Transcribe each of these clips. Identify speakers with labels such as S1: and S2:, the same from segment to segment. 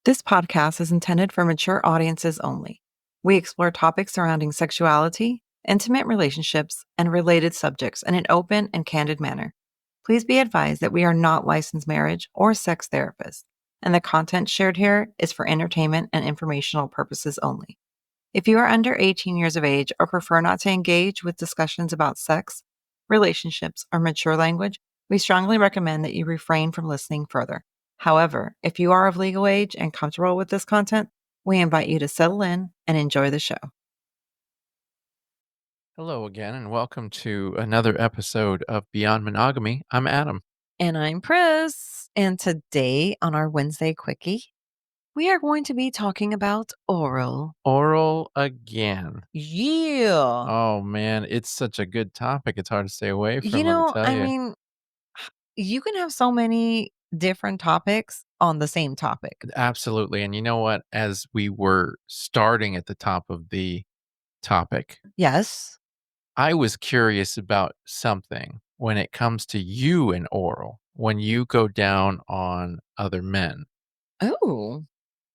S1: This podcast is intended for mature audiences only. We explore topics surrounding sexuality, intimate relationships, and related subjects in an open and candid manner. Please be advised that we are not licensed marriage or sex therapists, and the content shared here is for entertainment and informational purposes only. If you are under 18 years of age or prefer not to engage with discussions about sex, relationships, or mature language, we strongly recommend that you refrain from listening further. However, if you are of legal age and comfortable with this content, we invite you to settle in and enjoy the show.
S2: Hello again, and welcome to another episode of Beyond Monogamy. I'm Adam.
S1: And I'm Pris. And today on our Wednesday Quickie, we are going to be talking about oral.
S2: Oral again.
S1: Yeah.
S2: Oh man, it's such a good topic. It's hard to stay away from. Let me tell you.
S1: You can have so many different topics on the same topic.
S2: Absolutely. And you know what? As we were starting at the top of the topic,
S1: Yes.
S2: I was curious about something when it comes to you and oral. When you go down on other men,
S1: Oh,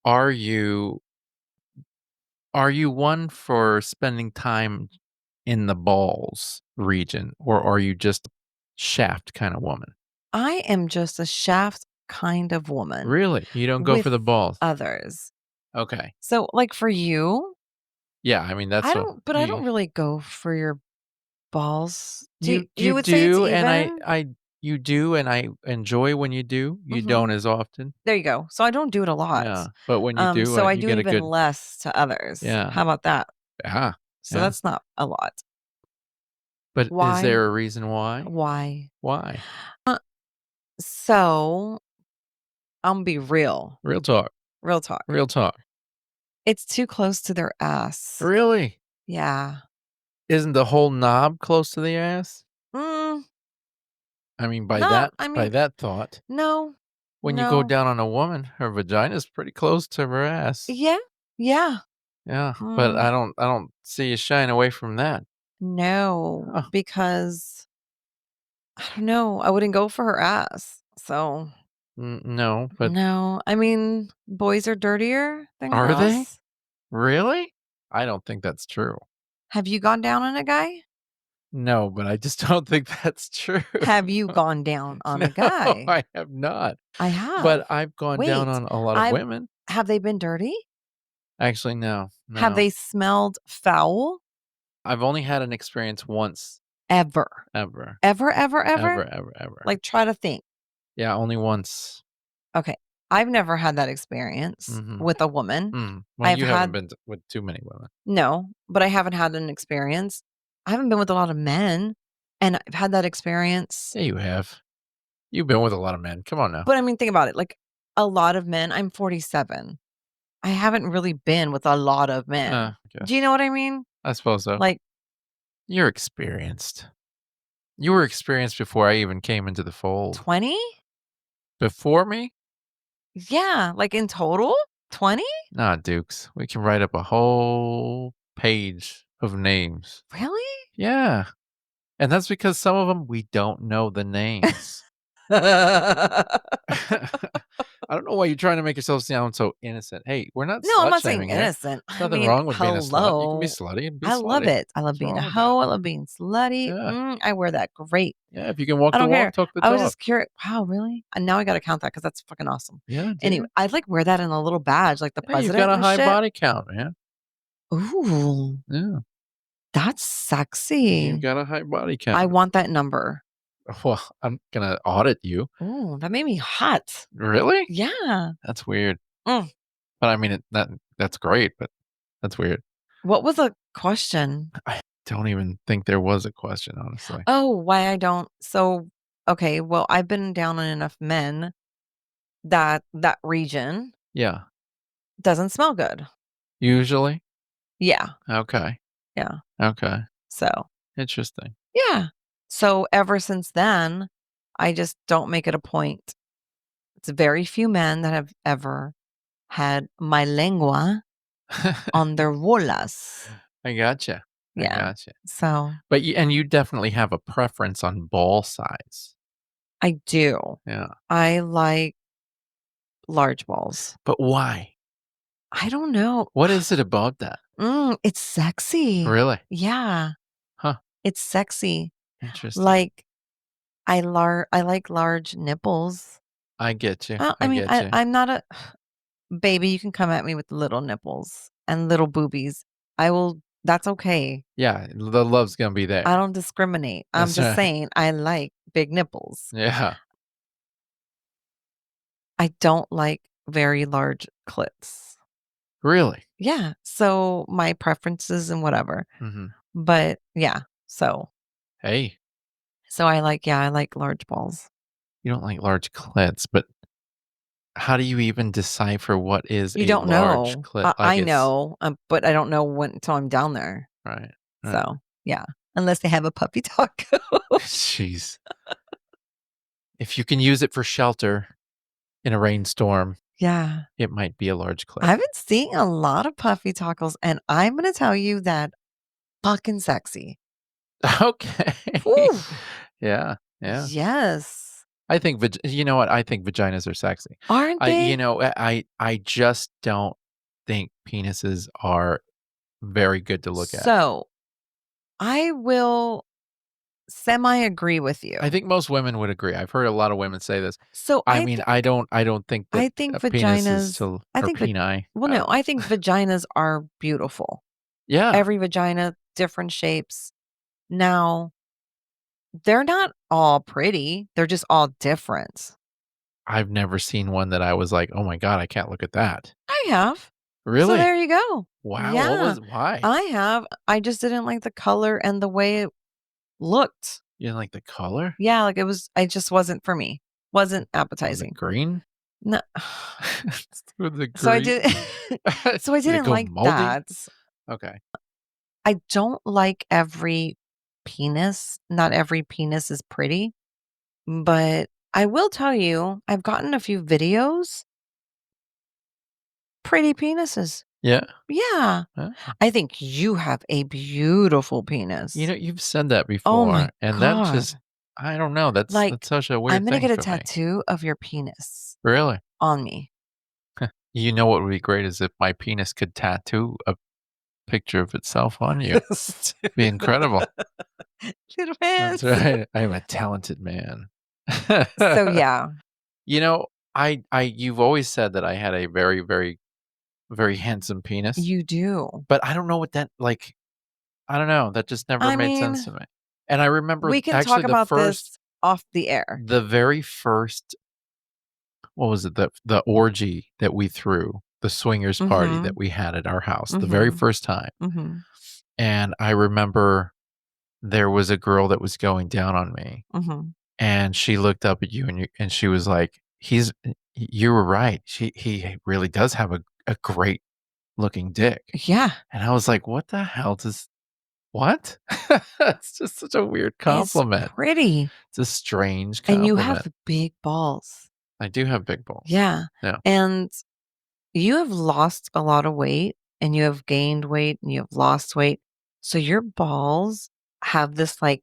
S2: are you one for spending time in the balls region, or are you just shaft kind of woman?
S1: I am just a shaft kind of woman
S2: Really? You don't go for the
S1: with
S2: balls?
S1: others.
S2: Okay.
S1: So, like for you,
S2: Yeah, I mean, that's
S1: I
S2: what
S1: don't, but I don't really go for your balls.
S2: you
S1: You would say it's
S2: do, and
S1: even?
S2: you do, and I enjoy when you do. You
S1: Mm-hmm.
S2: don't as often.
S1: There you go. So I don't do it a lot.
S2: Yeah, but when you do,
S1: So I
S2: you
S1: do
S2: get a
S1: even
S2: good
S1: less to others.
S2: yeah.
S1: How about that?
S2: Yeah.
S1: So
S2: Yeah.
S1: that's not a lot.
S2: But is
S1: Why?
S2: there a reason why?
S1: Why?
S2: Why?
S1: Uh, so I'm gonna be real,
S2: Real talk.
S1: real talk.
S2: Real talk.
S1: It's too close to their ass.
S2: Really?
S1: Yeah.
S2: Isn't the whole knob close to the ass?
S1: Mm,
S2: I mean,
S1: not.
S2: by that thought.
S1: No,
S2: When you go
S1: no.
S2: down on a woman, her vagina's pretty close to her ass.
S1: Yeah, yeah.
S2: Yeah, but
S1: Mm,
S2: I don't see you shying away from that.
S1: no,
S2: Oh,
S1: because I don't know. I wouldn't go for her ass. So
S2: no, but
S1: no. I mean, boys are dirtier than
S2: are they?
S1: girls.
S2: Really? I don't think that's true.
S1: Have you gone down on a guy?
S2: No, but I just don't think that's true.
S1: Have you gone down on
S2: No,
S1: a guy?
S2: I have not.
S1: I have.
S2: But I've gone down
S1: Wait,
S2: on a lot of
S1: I've
S2: women.
S1: have they been dirty?
S2: Actually, no,
S1: Have
S2: no.
S1: they smelled foul?
S2: I've only had an experience once
S1: Ever.
S2: ever.
S1: Ever, ever,
S2: Ever,
S1: ever?
S2: ever, ever.
S1: Like, try to think.
S2: Yeah, only once.
S1: Okay. I've never had that experience
S2: Mhm.
S1: with a woman.
S2: Well,
S1: I've
S2: you haven't
S1: had
S2: been with too many women.
S1: no, but I haven't had an experience. I haven't been with a lot of men, and I've had that experience.
S2: Yeah, you have. You've been with a lot of men. Come on now.
S1: But I mean, think about it. Like a lot of men, I'm 47. I haven't really been with a lot of men. Do you
S2: Guess.
S1: know what I mean?
S2: I suppose so.
S1: Like
S2: You're experienced. You were experienced before I even came into the fold.
S1: 20?
S2: Before me?
S1: Yeah, like in total? 20?
S2: Nah, Dukes. We can write up a whole page of names.
S1: Really?
S2: Yeah. And that's because some of them we don't know the names. I don't know why you're trying to make yourself sound so innocent. Hey, we're not
S1: No, I'm
S2: slut
S1: not saying
S2: shaming here.
S1: innocent.
S2: There's
S1: I
S2: nothing
S1: mean,
S2: wrong with being a slut. You can be
S1: hello.
S2: slutty and be
S1: I love
S2: slutty.
S1: it. I love
S2: What's
S1: being a
S2: wrong with that?
S1: hoe. I love being slutty.
S2: Yeah.
S1: I wear that great.
S2: Yeah. If you can walk
S1: I
S2: the
S1: don't care.
S2: walk, talk the
S1: I was
S2: talk.
S1: just curious. Wow, really? And now I got to count that because that's fucking awesome.
S2: Yeah,
S1: Anyway,
S2: dude.
S1: I'd like wear that in a little badge, like the
S2: Yeah, you've got
S1: president
S2: a
S1: and
S2: high
S1: shit.
S2: body count, man.
S1: Ooh,
S2: Yeah.
S1: that's
S2: You've
S1: sexy.
S2: got a high body
S1: I
S2: count.
S1: want that number.
S2: Well, I'm gonna audit you.
S1: Ooh, that made me hot.
S2: Really?
S1: Yeah.
S2: That's weird.
S1: Mm.
S2: But I mean, that's great, but that's weird.
S1: What was the question?
S2: I don't even think there was a question, honestly.
S1: Oh, why I don't. So, okay, well, I've been down on enough men that region
S2: Yeah.
S1: doesn't smell good.
S2: Usually?
S1: Yeah.
S2: Okay.
S1: Yeah.
S2: Okay.
S1: So,
S2: Interesting.
S1: yeah. So ever since then, I just don't make it a point. It's very few men that have ever had my lengua on their bolas.
S2: I gotcha. I
S1: Yeah.
S2: gotcha.
S1: So
S2: But you definitely have a preference on ball size.
S1: I do.
S2: Yeah.
S1: I like large balls.
S2: But why?
S1: I don't know.
S2: What is it about that?
S1: It's sexy.
S2: Really?
S1: Yeah,
S2: Huh.
S1: it's sexy.
S2: Interesting.
S1: Like, I like large nipples.
S2: I get you.
S1: I
S2: I
S1: mean,
S2: get you.
S1: I'm not a baby, you can come at me with little nipples and little boobies. I will that's okay.
S2: Yeah, the love's gonna be
S1: I
S2: there.
S1: don't discriminate. I'm
S2: That's
S1: just
S2: right.
S1: saying I like big nipples.
S2: Yeah.
S1: I don't like very large clits.
S2: Really?
S1: Yeah, so my preferences and whatever.
S2: Mhm.
S1: But yeah,
S2: Hey,
S1: so I like large balls.
S2: you don't like large clits, but how do you even decipher what is
S1: You
S2: a
S1: don't
S2: large
S1: know.
S2: clit? Like
S1: I
S2: it's
S1: know, but I don't know when until I'm down there.
S2: right, right.
S1: So, yeah, unless they have a puppy taco.
S2: Jeez. If you can use it for shelter in a rainstorm,
S1: Yeah.
S2: it might be a large clit.
S1: I've been seeing a lot of puffy tacos, and I'm gonna tell you that fucking sexy.
S2: Okay.
S1: Whew.
S2: Yeah, yeah.
S1: Yes.
S2: I think you know what? I think vaginas are sexy.
S1: Aren't
S2: I you
S1: they?
S2: know, I just don't think penises are very good to look at.
S1: So, I will semi-agree with you.
S2: I think most women would agree. I've heard a lot of women say this.
S1: So,
S2: I mean, I don't think that
S1: I think
S2: penises
S1: vaginas
S2: to
S1: I
S2: or
S1: think va
S2: peni.
S1: well,
S2: I
S1: no,
S2: don't
S1: I think vaginas are beautiful.
S2: Yeah,
S1: Every vagina, different shapes. Now, they're not all pretty, they're just all different.
S2: I've never seen one that I was like, "Oh my god, I can't look at that."
S1: I have. So there
S2: Really?
S1: you go.
S2: Wow, what
S1: Yeah,
S2: was why?
S1: I have. I just didn't like the color and the way it looked.
S2: You didn't like the color?
S1: Yeah, like it just wasn't for me. Wasn't
S2: Was it
S1: appetizing.
S2: green?
S1: No.
S2: Was it
S1: So I
S2: green?
S1: did so I
S2: Did it
S1: didn't
S2: go
S1: like
S2: moldy?
S1: that.
S2: Okay.
S1: I don't like every penis. Not every penis is pretty, but I will tell you, I've gotten a few videos, pretty penises.
S2: Yeah.
S1: Yeah.
S2: Huh?
S1: I think you have a beautiful
S2: You
S1: penis.
S2: know, you've said that
S1: Oh
S2: before,
S1: my
S2: and that just
S1: god.
S2: I don't know, that's
S1: Like,
S2: such a
S1: I'm
S2: weird
S1: gonna
S2: thing
S1: get a
S2: for me.
S1: tattoo of your penis
S2: Really?
S1: on me.
S2: You know what would be great is if my penis could tattoo a picture of itself on you. Be incredible.
S1: Little
S2: That's
S1: hands.
S2: right. I am a talented man.
S1: So, yeah,
S2: You know, I you've always said that I had a very, very, very handsome penis,
S1: you do.
S2: but I don't know what that like, I don't know, that just never
S1: I
S2: made sense
S1: mean,
S2: to me. And I remember
S1: we can
S2: actually
S1: talk about this off the air.
S2: the very first what was it? The orgy that we threw, the swingers party that
S1: Mhm.
S2: we had at our house, the very
S1: Mhm.
S2: first time.
S1: Mhm.
S2: And I remember there was a girl that was going down on me,
S1: Mhm.
S2: and she looked up at you and she was like, you were right. He really does have a great looking dick."
S1: Yeah,
S2: And I was like, "What the hell does what?" It's just such a weird
S1: it's
S2: compliment.
S1: pretty,
S2: It's a strange
S1: and you
S2: compliment.
S1: have big balls.
S2: I do have big balls.
S1: Yeah,
S2: Yeah.
S1: and you have lost a lot of weight, and you have gained weight, and you have lost weight. So your balls have this, like,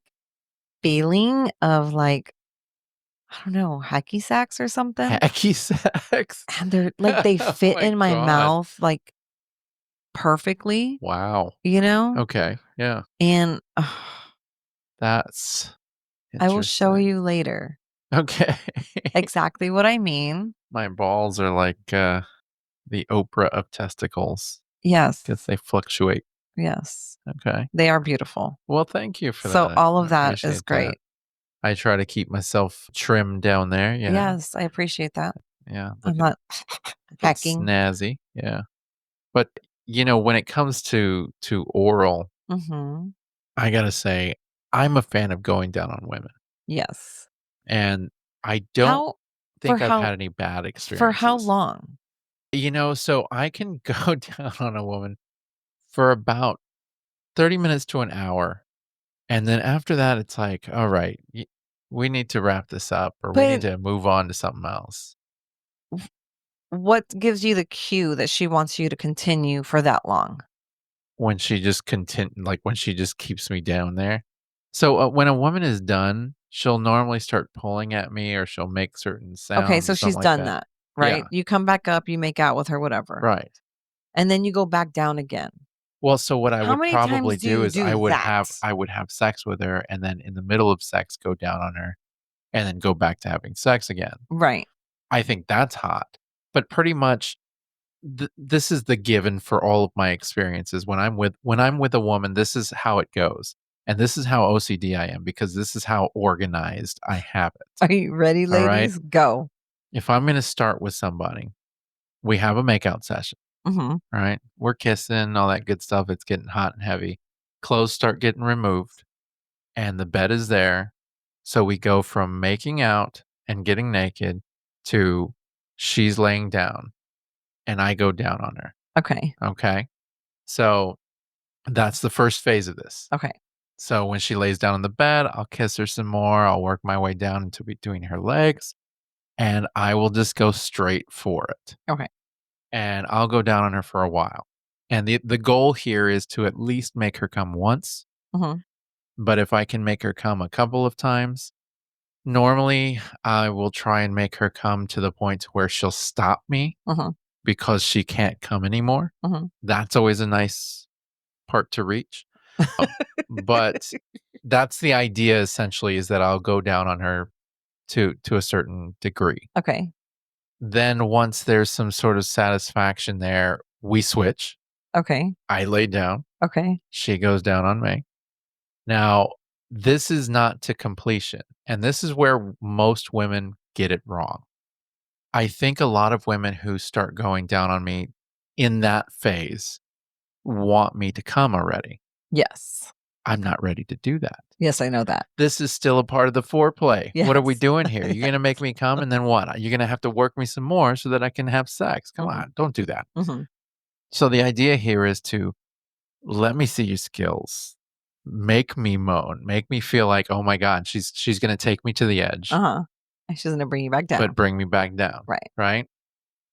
S1: feeling of, like, I don't know, hacky sacks or something?
S2: Hacky sacks.
S1: And they're like, they
S2: Oh
S1: fit
S2: my
S1: in my
S2: god.
S1: mouth, like, perfectly,
S2: Wow.
S1: you know?
S2: Okay, yeah.
S1: And,
S2: That's
S1: I will show
S2: interesting.
S1: you later
S2: Okay.
S1: exactly what I mean.
S2: My balls are like, the Oprah of testicles because
S1: Yes,
S2: they fluctuate.
S1: yes,
S2: Okay.
S1: they are beautiful.
S2: Well, thank you for
S1: So
S2: that.
S1: all
S2: I
S1: of that is
S2: appreciate that.
S1: great.
S2: I try to keep myself trimmed down there,
S1: Yes, I appreciate that.
S2: yeah,
S1: I'm
S2: looking
S1: not
S2: looking
S1: hacking.
S2: snazzy, yeah. But, when it comes to oral,
S1: Mhm.
S2: I gotta say, I'm a fan of going down on women,
S1: Yes.
S2: and I don't
S1: How for
S2: think I've
S1: how
S2: had any bad
S1: for how
S2: experiences.
S1: long?
S2: So I can go down on a woman for about 30 minutes to an hour, and then after that, it's like, "All right, we need to wrap this up, or we need
S1: But
S2: to move on to something else."
S1: what gives you the cue that she wants you to continue for that long?
S2: When she just when she just keeps me down there. So, when a woman is done, she'll normally start pulling at me or she'll make certain
S1: Okay,
S2: sounds or
S1: so
S2: something
S1: she's
S2: like
S1: done
S2: that.
S1: that. right?
S2: Yeah.
S1: You come back up, you make out with her, whatever.
S2: Right.
S1: And then you go back down again.
S2: Well, so what I
S1: How
S2: would
S1: many
S2: probably
S1: times do
S2: do
S1: you
S2: is
S1: do that?
S2: I would have sex with her, and then in the middle of sex, go down on her, and then go back to having sex again.
S1: Right.
S2: I think that's hot. But pretty much this is the given for all of my experiences. When I'm with a woman, this is how it goes. And this is how OCD I am because this is how organized I have it.
S1: Are you ready,
S2: All right?
S1: ladies? Go.
S2: If I'm going to start with somebody, we have a makeout session.
S1: Mhm.
S2: All right? We're kissing, all that good stuff. It's getting hot and heavy. Clothes start getting removed and the bed is there. So we go from making out and getting naked to she's laying down and I go down on her.
S1: Okay.
S2: Okay. So that's the first phase of this.
S1: Okay.
S2: So when she lays down on the bed, I'll kiss her some more. I'll work my way down into between her legs and I will just go straight for it.
S1: Okay.
S2: And I'll go down on her for a while. And the goal here is to at least make her come once.
S1: Mhm.
S2: But if I can make her come a couple of times, normally I will try and make her come to the point where she'll stop me
S1: Mhm.
S2: because she can't come anymore.
S1: Mhm.
S2: That's always a nice part to reach. But that's the idea essentially is that I'll go down on her to a certain degree.
S1: Okay.
S2: Then once there's some sort of satisfaction there, we switch.
S1: Okay.
S2: I lay down,
S1: Okay.
S2: she goes down on me. Now, this is not to completion, and this is where most women get it wrong. I think a lot of women who start going down on me in that phase want me to come already.
S1: Yes.
S2: I'm not ready to do that.
S1: Yes, I know that.
S2: This is still a part of the foreplay. What are we
S1: Yes.
S2: doing here? You're gonna make me come and then what? You're gonna have to work me some more so that I can have sex. Come
S1: Mhm.
S2: on, don't do that.
S1: Mhm.
S2: So the idea here is to let me see your skills. Make me moan. Make me feel like, oh my God, she's gonna take me to the edge,
S1: Uh-huh. And she's gonna bring you back
S2: but
S1: down.
S2: bring me back down.
S1: Right.
S2: Right?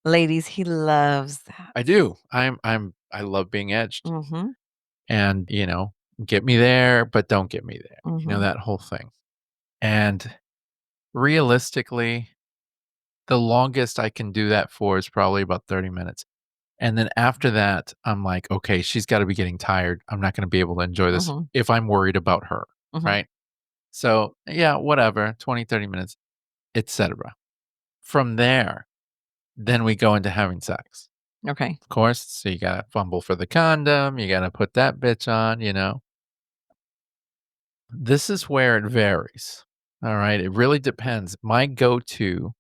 S1: Ladies, he loves that.
S2: I do. I love being edged.
S1: Mhm.
S2: And, get me there, but don't get me there.
S1: Mhm.
S2: That whole thing. And realistically, the longest I can do that for is probably about 30 minutes. And then after that, I'm like, okay, she's got to be getting tired. I'm not going to be able to enjoy this
S1: Mhm.
S2: if I'm worried about her.
S1: Mhm.
S2: Right. So, yeah, whatever, 20, 30 minutes, etc. From there, then we go into having sex.
S1: Okay.
S2: Of course. So you got to fumble for the condom. You got to put that bitch on. This is where it varies. All right. It really depends. My go to,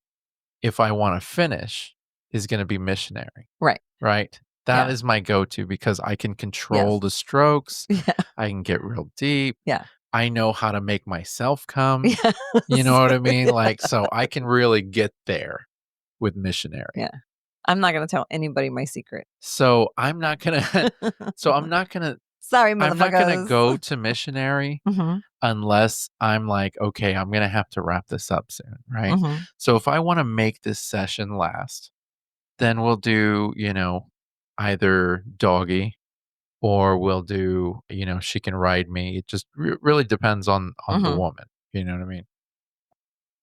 S2: if I want to finish, is going to be missionary.
S1: Right.
S2: Right? That
S1: Yeah.
S2: is my go-to because I can control
S1: Yes.
S2: the strokes.
S1: Yeah.
S2: I can get real deep.
S1: Yeah.
S2: I know how to make myself come.
S1: Yes.
S2: You know what I mean?
S1: Yeah.
S2: Like, so I can really get there with missionary.
S1: Yeah. I'm not gonna tell anybody my secret.
S2: So I'm not gonna so
S1: Sorry,
S2: I'm not gonna
S1: motherfuckers.
S2: go to missionary
S1: Mhm.
S2: unless I'm like, okay, I'm gonna have to wrap this up soon, right?
S1: Mhm.
S2: So if I want to make this session last, then we'll do, either doggy or we'll do, she can ride me. It just really depends on the
S1: Mhm.
S2: woman, you know what I mean?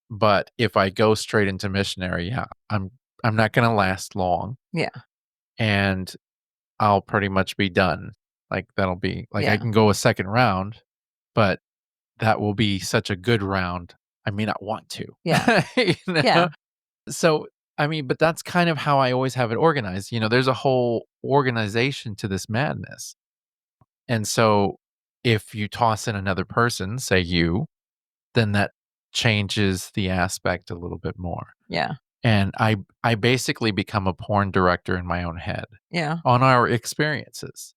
S2: But if I go straight into missionary, yeah, I'm not going to last long
S1: Yeah.
S2: and I'll pretty much be done. Like that'll be like I
S1: Yeah.
S2: can go a second round, but that will be such a good round. I may not want to.
S1: Yeah.
S2: you
S1: Yeah.
S2: know? So, I mean, but that's kind of how I always have it organized. There's a whole organization to this madness. And so if you toss in another person, say you, then that changes the aspect a little bit more.
S1: Yeah.
S2: And I basically become a porn director in my own head
S1: Yeah.
S2: on our experiences.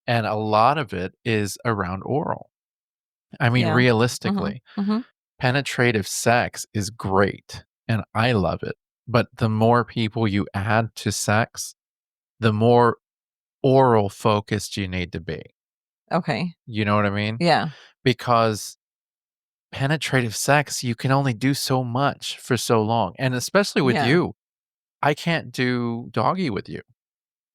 S2: And a lot of it is around oral. I mean,
S1: Yeah. Mhm.
S2: realistically,
S1: Mhm.
S2: penetrative sex is great and I love it. But the more people you add to sex, the more oral focused you need to be.
S1: Okay.
S2: You know what I mean?
S1: Yeah.
S2: Because penetrative sex, you can only do so much for so long. And especially with
S1: Yeah.
S2: you, I can't do doggy with you.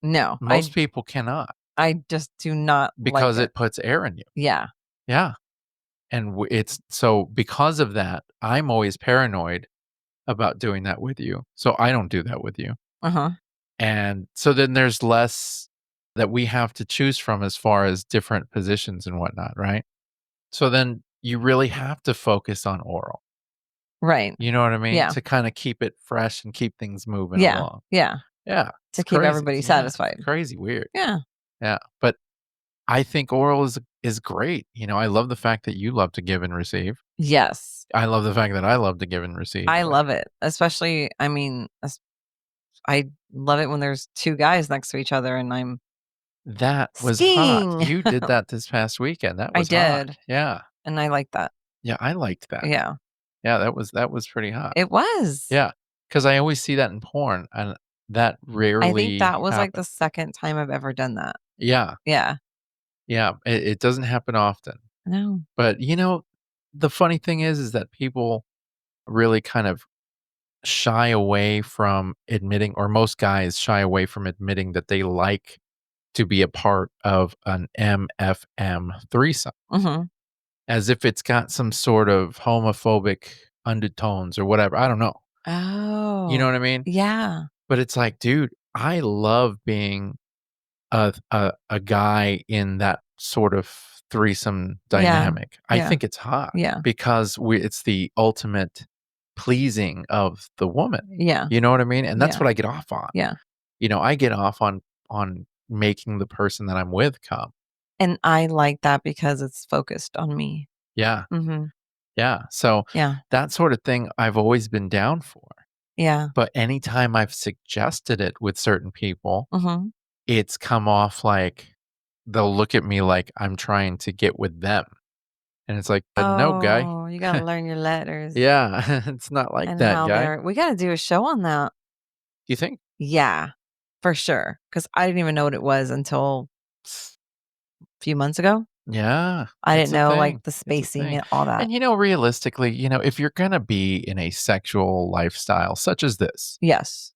S1: No.
S2: Most people cannot
S1: I just do not like
S2: because
S1: it.
S2: it puts air in you.
S1: Yeah.
S2: Yeah. And it's so because of that, I'm always paranoid about doing that with you, so I don't do that with you.
S1: Uh-huh.
S2: And so then there's less that we have to choose from as far as different positions and whatnot, right? So then you really have to focus on oral.
S1: Right.
S2: You know what I mean?
S1: Yeah.
S2: To kinda keep it fresh and keep things moving
S1: Yeah.
S2: along.
S1: Yeah.
S2: Yeah,
S1: To
S2: it's
S1: keep
S2: crazy.
S1: everybody
S2: Yeah, it's
S1: satisfied.
S2: crazy weird.
S1: Yeah.
S2: Yeah, but I think oral is great. I love the fact that you love to give and receive.
S1: Yes.
S2: I love the fact that I love to give and receive,
S1: I
S2: like,
S1: love it, especially I mean, I love it when there's 2 guys next to each other and I'm
S2: that was hot.
S1: skiing.
S2: You did that this past weekend. That
S1: I
S2: was hot.
S1: did,
S2: Yeah.
S1: and I like that.
S2: Yeah, I liked that.
S1: Yeah.
S2: Yeah, that was pretty hot.
S1: It was.
S2: Yeah, because I always see that in porn, and that
S1: I think
S2: rarely
S1: that was, like, the
S2: happens.
S1: 2nd time I've ever done that.
S2: Yeah,
S1: Yeah.
S2: yeah, it doesn't happen often.
S1: No.
S2: But, the funny thing is that people really kind of shy away from admitting, or most guys shy away from admitting that they like to be a part of an MFM threesome,
S1: Mhm.
S2: as if it's got some sort of homophobic undertones or whatever. I don't know. You know
S1: Oh.
S2: what I mean?
S1: Yeah.
S2: But it's like, dude, I love being a guy in that sort of threesome
S1: Yeah.
S2: dynamic. I
S1: Yeah.
S2: think it's hot
S1: Yeah.
S2: because it's the ultimate pleasing of the woman.
S1: Yeah.
S2: You know what I mean? And that's
S1: Yeah.
S2: what I get off on.
S1: Yeah.
S2: I get off on making the person that I'm with come.
S1: And I like that because it's focused on me.
S2: Yeah.
S1: Mhm.
S2: Yeah. So
S1: Yeah.
S2: that sort of thing I've always been down for.
S1: Yeah.
S2: But anytime I've suggested it with certain people,
S1: Mhm.
S2: it's come off like they'll look at me like I'm trying to get with them, and it's like, no, guy."
S1: Oh, you gotta learn your letters
S2: Yeah, it's not like
S1: and
S2: that,
S1: how
S2: guy.
S1: they're we gotta do a show on that.
S2: You think?
S1: Yeah, for sure. Because I didn't even know what it was until a few months ago.
S2: Yeah,
S1: I didn't
S2: it's a
S1: know, like,
S2: thing,
S1: the
S2: it's a
S1: spacing
S2: thing,
S1: and all that.
S2: and, realistically, if you're gonna be in a sexual lifestyle such as this,
S1: Yes.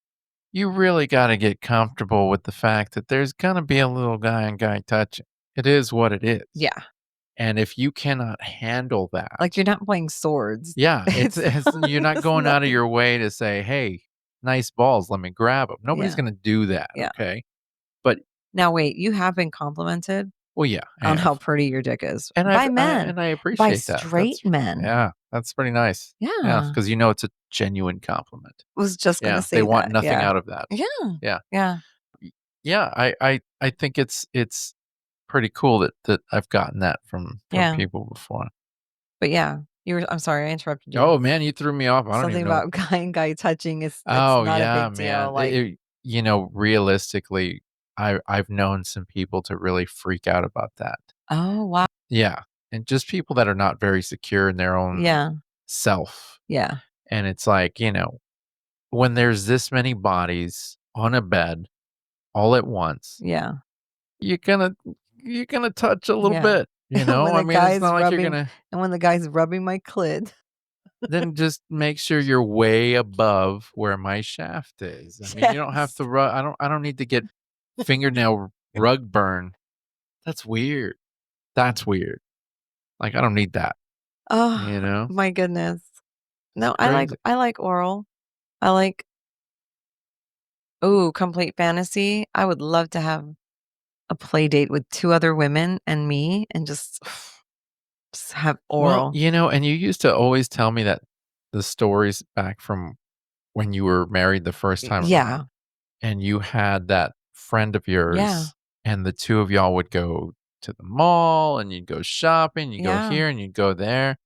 S2: you really gotta get comfortable with the fact that there's gonna be a little guy on guy touching. It is what it is,
S1: Yeah.
S2: and if you cannot handle that.
S1: Like, you're not playing swords.
S2: Yeah, it's
S1: It's
S2: it's you're not
S1: it's
S2: going out of
S1: nothing.
S2: your way to say, "Hey, nice balls, let me grab them." Nobody's
S1: Yeah,
S2: gonna do that,
S1: yeah.
S2: okay? But
S1: Now wait, you have been complimented
S2: well, yeah, I
S1: on how
S2: have,
S1: pretty your dick is
S2: and
S1: by
S2: I've I
S1: men,
S2: and I
S1: by
S2: appreciate that.
S1: straight men.
S2: Yeah, that's pretty nice. Yeah,
S1: Yeah.
S2: because it's a genuine compliment.
S1: Was just gonna
S2: Yeah, they
S1: say
S2: want
S1: that.
S2: nothing
S1: Yeah.
S2: out of that.
S1: Yeah.
S2: Yeah.
S1: Yeah.
S2: Y yeah, I think it's pretty cool that I've gotten that from
S1: Yeah.
S2: people before.
S1: But yeah, I'm sorry, I interrupted you.
S2: Oh, man, you threw me off. I don't
S1: Something
S2: even know.
S1: about guy and guy touching it's
S2: Oh,
S1: not a
S2: yeah,
S1: big deal,
S2: man.
S1: like,
S2: Realistically, I've known some people to really freak out about that.
S1: "Oh, wow."
S2: Yeah, and just people that are not very secure in their own
S1: Yeah.
S2: self,
S1: Yeah.
S2: and it's like, when there's this many bodies on a bed all at once,
S1: Yeah.
S2: you're gonna you're gonna touch a little
S1: Yeah.
S2: bit,
S1: When
S2: I
S1: the
S2: mean, it's
S1: guy's
S2: not like you're
S1: rubbing
S2: gonna
S1: and when the guy's rubbing my clit.
S2: then just make sure you're way above where my shaft is. I mean, you don't have
S1: Yes.
S2: to I don't need to get fingernail rug burn. That's weird. That's weird. Like, I don't need that,
S1: Oh,
S2: you know?
S1: my goodness.
S2: It's
S1: No,
S2: crazy.
S1: I like oral. I like ooh, complete fantasy. I would love to have a play date with 2 other women and me and just have
S2: Well,
S1: oral.
S2: and you used to always tell me that the stories back from when you were married the first time around,
S1: Yeah.
S2: and you had that friend of
S1: Yeah.
S2: yours, and the 2 of y'all would go to the mall, and you'd go shopping, you'd go
S1: Yeah.
S2: here, and you'd go there,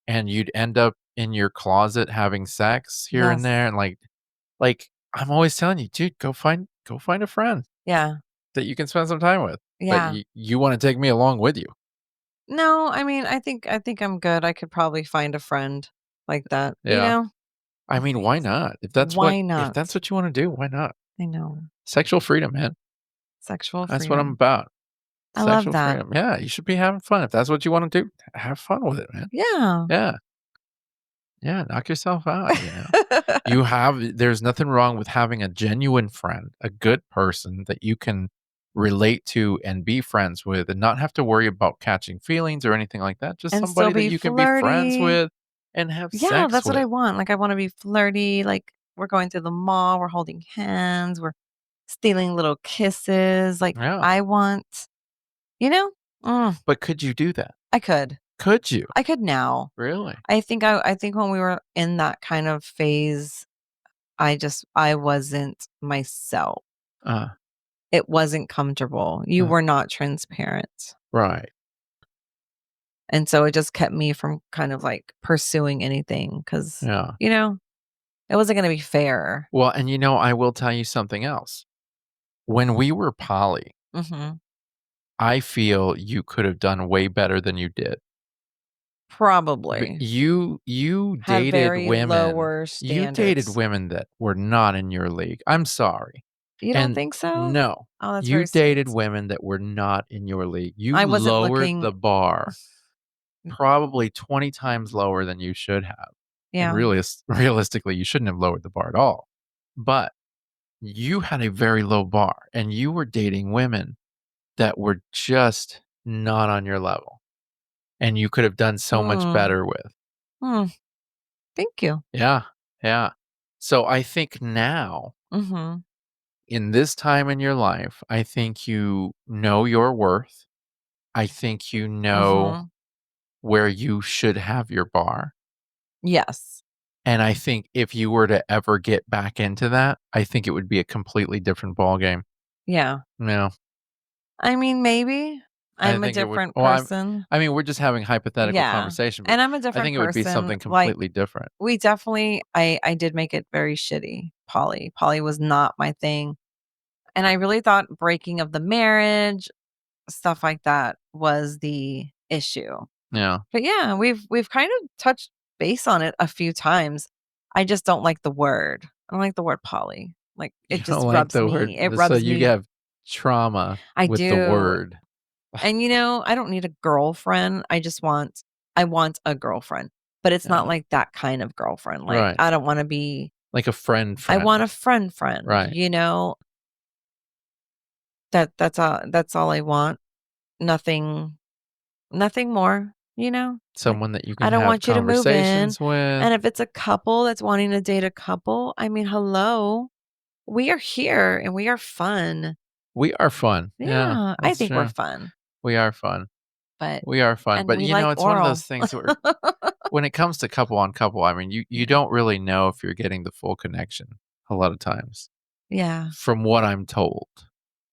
S2: and you'd end up in your closet having sex here and
S1: Yes.
S2: there, and, like, I'm always telling you, "Dude, go find a friend
S1: Yeah.
S2: that you can spend some time with." But
S1: Yeah.
S2: you wanna take me along with you.
S1: No, I mean, I think I'm good. I could probably find a friend like that, you
S2: Yeah.
S1: know?
S2: I mean, why
S1: Always.
S2: not?
S1: Why
S2: If
S1: not?
S2: that's what you wanna do, why not?
S1: I know.
S2: Sexual freedom, man.
S1: Sexual
S2: That's what I'm
S1: freedom.
S2: about.
S1: I love
S2: Sexual
S1: that.
S2: freedom. Yeah, you should be having fun. If that's what you wanna do, have fun with it, man.
S1: Yeah.
S2: Yeah. Yeah, knock yourself out. There's nothing wrong with having a genuine friend, a good person that you can relate to and be friends with and not have to worry about catching feelings or anything like that. Just
S1: And still
S2: somebody that
S1: be
S2: you can be friends
S1: flirty.
S2: with. and have
S1: Yeah,
S2: sex
S1: that's what I
S2: with.
S1: want. Like, I wanna be flirty, like, we're going through the mall, we're holding hands, we're stealing little kisses, like,
S2: Yeah.
S1: I want you know? Mm,
S2: But could you do that?
S1: I could.
S2: Could you?
S1: I could now.
S2: Really?
S1: I think when we were in that kind of phase, I wasn't myself.
S2: Uh,
S1: It wasn't comfortable. You
S2: uh,
S1: were not transparent.
S2: right.
S1: And so it just kept me from kind of, like, pursuing anything because
S2: Yeah.
S1: it wasn't gonna be fair.
S2: Well, and I will tell you something else. When we were poly,
S1: Mhm.
S2: I feel you could have done way better than you did.
S1: Probably.
S2: You
S1: Had
S2: dated
S1: very
S2: women.
S1: lower
S2: You dated
S1: standards.
S2: women that were not in your league. I'm sorry.
S1: You don't
S2: And
S1: think so?
S2: no,
S1: Oh, that's
S2: you
S1: very
S2: dated
S1: sweet.
S2: women that were not in your league. You
S1: I wasn't
S2: lowered the
S1: looking
S2: bar probably 20 times lower than you should have. And
S1: yeah.
S2: really, realistically, you shouldn't have lowered the bar at all. But you had a very low bar and you were dating women that were just not on your level and you could have done so much
S1: Mm,
S2: better with.
S1: mm, thank you.
S2: Yeah. Yeah. So I think now,
S1: Mhm.
S2: in this time in your life, I think you know your worth. I think you know
S1: Mhm.
S2: where you should have your bar.
S1: Yes.
S2: And I think if you were to ever get back into that, I think it would be a completely different ballgame.
S1: Yeah.
S2: No,
S1: I mean, maybe.
S2: I
S1: I'm a
S2: think it would.
S1: different
S2: Well,
S1: person.
S2: I mean, we're just having hypothetical
S1: Yeah.
S2: conversation, but
S1: And I'm a
S2: I
S1: different
S2: think it would be
S1: person.
S2: something
S1: Like,
S2: completely different.
S1: we definitely I did make it very shitty, poly. Poly was not my thing. And I really thought breaking of the marriage, stuff like that was the issue.
S2: Yeah,
S1: But yeah, we've kind of touched base on it a few times. I just don't like the word. I don't like the word poly. Like,
S2: you
S1: it just
S2: don't like
S1: rubs
S2: the word,
S1: me. It
S2: so
S1: rubs
S2: you
S1: me
S2: have trauma
S1: I
S2: with the
S1: do.
S2: word.
S1: And, I don't need a girlfriend. I want a girlfriend, but it's not
S2: Yeah,
S1: like that kind of girlfriend. Like,
S2: right.
S1: I don't wanna be
S2: Like a friend,
S1: I want
S2: friend.
S1: a friend,
S2: Right.
S1: you know? That's all I want. Nothing nothing more, you know? Like,
S2: Someone that you
S1: I
S2: can
S1: don't
S2: have
S1: want you to move in,
S2: conversations with.
S1: and if it's a couple that's wanting to date a couple, I mean, hello? We are here, and we are fun.
S2: We are fun. Yeah,
S1: Yeah, I
S2: that's
S1: think we're
S2: true.
S1: fun,
S2: We are fun.
S1: but
S2: We are fun.
S1: and
S2: But
S1: we like
S2: it's one of those
S1: oral.
S2: things where when it comes to couple on couple, I mean, you
S1: Yeah.
S2: don't really know if you're getting the full connection a lot of times,
S1: Yeah.
S2: from what I'm told.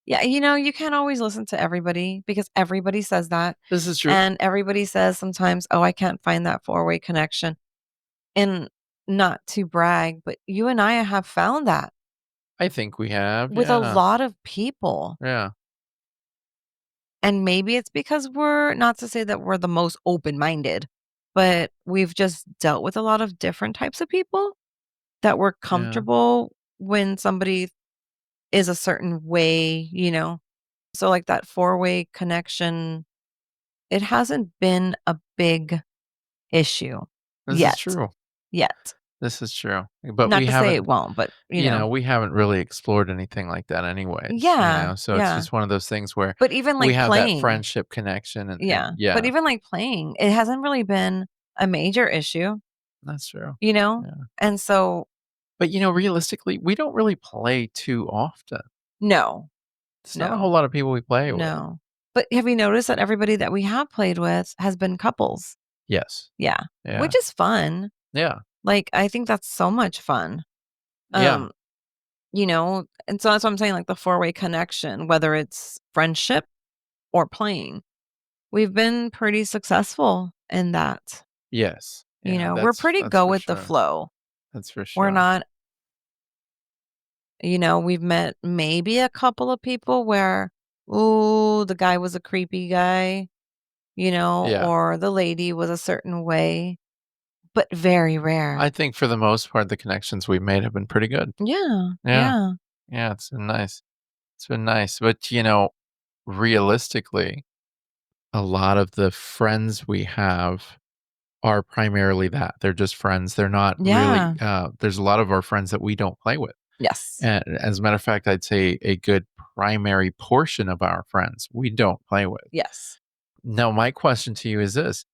S1: Yeah, you can't always listen to everybody because everybody says that,
S2: This is true.
S1: and everybody says sometimes, "Oh, I can't find that four-way connection." And not to brag, but you and I have found that
S2: I think we have.
S1: with a
S2: Yeah.
S1: lot of people.
S2: Yeah.
S1: And maybe it's because we're not to say that we're the most open-minded, but we've just dealt with a lot of different types of people that we're
S2: Yeah.
S1: comfortable when somebody is a certain way. So, like, that four-way connection, it hasn't been a big issue
S2: This is
S1: yet.
S2: true.
S1: Yet.
S2: This is true. But
S1: Not to say it won't, but,
S2: we haven't really explored anything like that anyways,
S1: Yeah,
S2: so it's
S1: yeah.
S2: just one of those things where
S1: But even,
S2: we
S1: like,
S2: have that
S1: playing
S2: friendship connection and
S1: yeah, but
S2: yeah,
S1: even, like, playing, it hasn't really been a major issue,
S2: that's true.
S1: you know?
S2: Yeah.
S1: And so
S2: But, realistically, we don't really play too often.
S1: no,
S2: It's not a whole
S1: no,
S2: lot of people we play with.
S1: no. But have you noticed that everybody that we have played with has been couples?
S2: Yes.
S1: Yeah,
S2: Yeah.
S1: which is fun.
S2: Yeah.
S1: Like, I think that's so much fun.
S2: Yeah.
S1: Um, and so that's what I'm saying, like, the four-way connection, whether it's friendship or playing, we've been pretty successful in that.
S2: Yes. Yeah,
S1: We're pretty
S2: that's
S1: go
S2: for
S1: with the
S2: sure.
S1: flow.
S2: That's for
S1: We're
S2: sure.
S1: not we've met maybe a couple of people where, ooh, the guy was a creepy guy,
S2: Yeah.
S1: or the lady was a certain way, but very
S2: I
S1: rare.
S2: think for the most part, the connections we've made have been pretty good.
S1: Yeah,
S2: Yeah.
S1: yeah,
S2: Yeah, it's been nice. It's been nice. But, realistically, a lot of the friends we have are primarily that. They're just friends. They're not really,
S1: yeah,
S2: there's a lot of our friends that we don't play with.
S1: yes,
S2: And as a matter of fact, I'd say a good primary portion of our friends we don't play with.
S1: yes.
S2: Now, my question to you is this.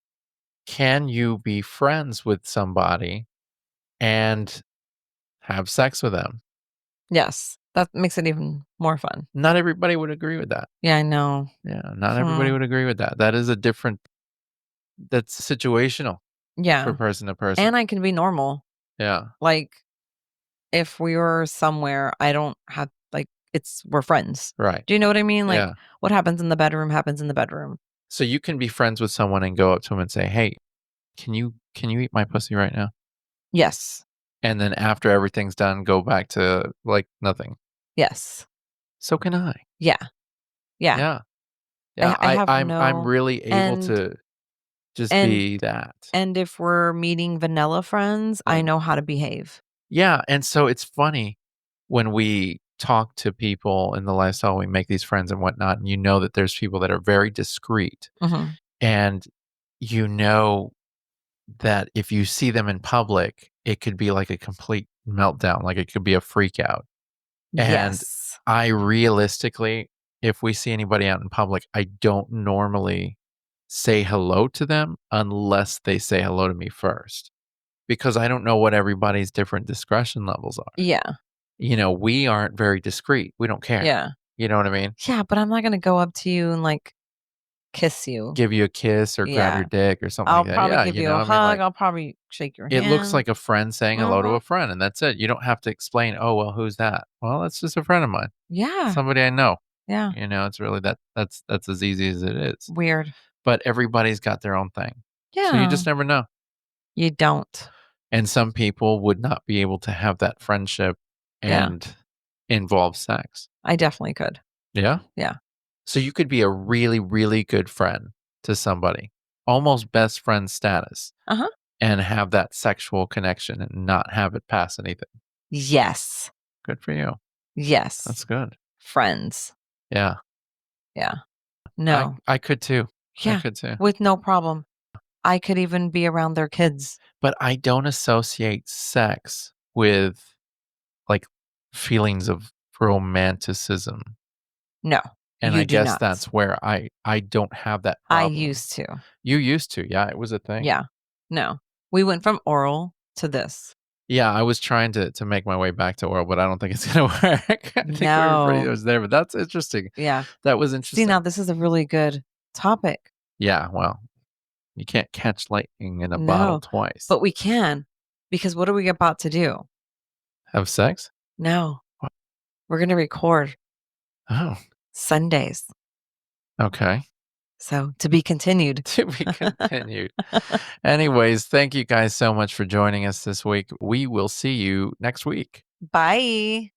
S2: can you be friends with somebody and have sex with them?
S1: Yes. That makes it even more fun.
S2: Not everybody would agree with that.
S1: Yeah, I know.
S2: Yeah, not
S1: Hmm.
S2: everybody would agree with that. That is a different that's situational for
S1: Yeah.
S2: person to person.
S1: And I can be normal.
S2: Yeah,
S1: Like, if we were somewhere, I don't have like we're friends.
S2: right.
S1: Do you know what I mean? Like,
S2: Yeah.
S1: what happens in the bedroom happens in the bedroom.
S2: So you can be friends with someone and go up to them and say, "Hey, can you eat my pussy right now?"
S1: Yes.
S2: And then after everything's done, go back to, like, nothing.
S1: Yes.
S2: So can I.
S1: Yeah. Yeah.
S2: Yeah. Yeah,
S1: I have
S2: I'm
S1: no
S2: really able
S1: and
S2: to just
S1: and
S2: be that.
S1: and if we're meeting vanilla friends, I
S2: Yeah.
S1: know how to behave.
S2: Yeah, and so it's funny when we talk to people in the lifestyle, we make these friends and whatnot, and you know that there's people that are very discreet,
S1: Mhm.
S2: and you know that if you see them in public, it could be like a complete meltdown, like it could be a freak out. And
S1: Yes.
S2: I realistically, if we see anybody out in public, I don't normally say hello to them unless they say hello to me first, because I don't know what everybody's different discretion levels are.
S1: Yeah.
S2: We aren't very discreet. We don't care.
S1: Yeah.
S2: You know what I mean?
S1: Yeah, but I'm not gonna go up to you and, like, kiss you.
S2: Give you a kiss or grab your
S1: Yeah.
S2: dick or something
S1: I'll
S2: like that.
S1: probably
S2: Yeah,
S1: give you a
S2: I mean,
S1: hug,
S2: like,
S1: I'll probably shake your
S2: it looks
S1: hand.
S2: like a friend saying hello to
S1: Mhm.
S2: a friend, and that's it. You don't have to explain, "Oh, well, who's that?" "Well, that's just a friend of mine.
S1: Yeah.
S2: Somebody I know."
S1: Yeah.
S2: It's really that's as easy as it is.
S1: Weird.
S2: But everybody's got their own thing. So you
S1: Yeah.
S2: just never know.
S1: You don't.
S2: And some people would not be able to have that friendship
S1: Yeah.
S2: and involve sex.
S1: I definitely could.
S2: Yeah?
S1: Yeah.
S2: So you could be a really, really good friend to somebody, almost best friend status,
S1: Uh-huh.
S2: and have that sexual connection and not have it pass anything.
S1: Yes.
S2: Good for you.
S1: Yes.
S2: That's good.
S1: Friends.
S2: Yeah.
S1: Yeah.
S2: I
S1: No.
S2: I could too. I
S1: Yeah.
S2: could too.
S1: With no problem. I could even be around their kids.
S2: But I don't associate sex with, like, feelings of romanticism,
S1: No.
S2: and I
S1: You do
S2: guess
S1: not.
S2: that's where I don't have that
S1: I
S2: problem.
S1: used to.
S2: You used to, yeah, it was a thing.
S1: Yeah. No. We went from oral to this.
S2: Yeah, I was trying to make my way back to oral, but I don't think it's gonna work. I think we were pretty
S1: No.
S2: much there, but that's interesting.
S1: Yeah.
S2: That was
S1: See,
S2: interesting.
S1: now this is a really good topic.
S2: Yeah, well, you can't catch lightning in a bottle
S1: No.
S2: twice.
S1: But we can, because what are we about to do?
S2: Have sex?
S1: No.
S2: What?
S1: We're gonna record
S2: Oh,
S1: Sundays.
S2: okay.
S1: So, to be continued.
S2: To be continued. Anyways, thank you guys so much for joining us this week. We will see you next week.
S1: Bye.